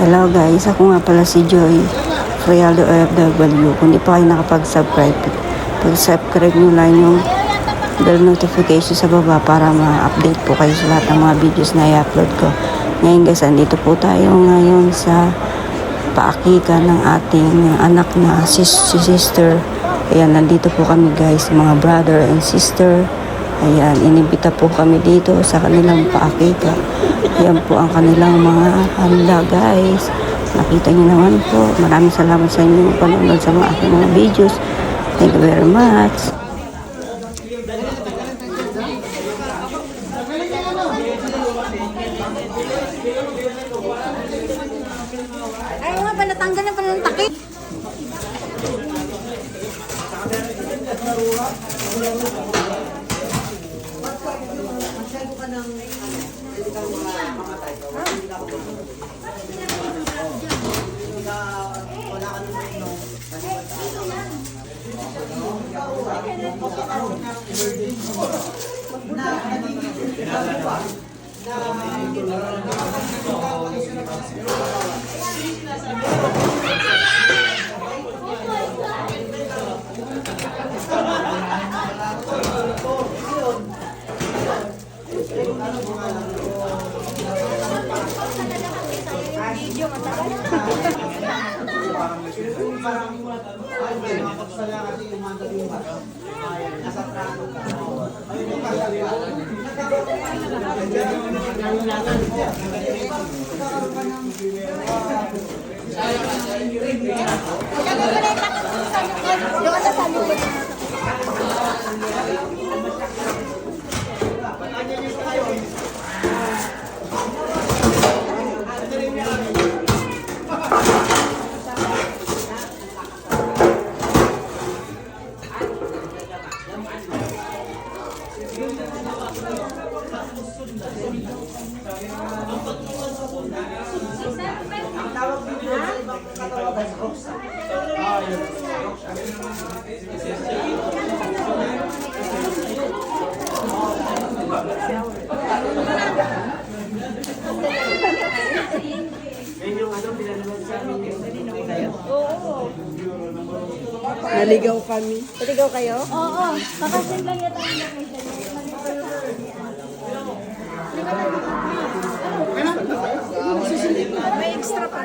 Hello guys, ako nga pala si Joy Frialdo OFW. Kung di pa kayo nakapag-subscribe, pag-subscribe nyo lang yung bell notification sa baba para ma-update po kayo sa lahat ng mga videos na i-upload ko. Ngayon guys, andito po tayo ngayon sa paakika ng ating anak na sister. Ayan, nandito po kami guys, mga brother and sister. Ayan, inibita po kami dito sa kanilang paakika. Ayan po ang kanilang mga handa guys. Nakita niyo naman po. Maraming salamat sa inyo panonood sa mga aking mga videos. Thank you very much. Ay, nga pa natanggal na pala ng takip. Naligaw kami. Naligaw kayo? Oo. Kakasin lang yata ang may extra pa.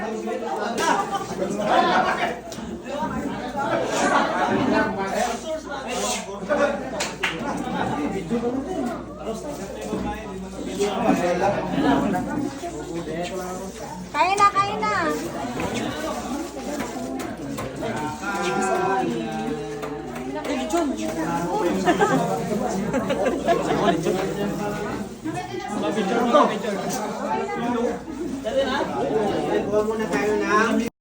Kaya na, kaya na. Muna tayo na.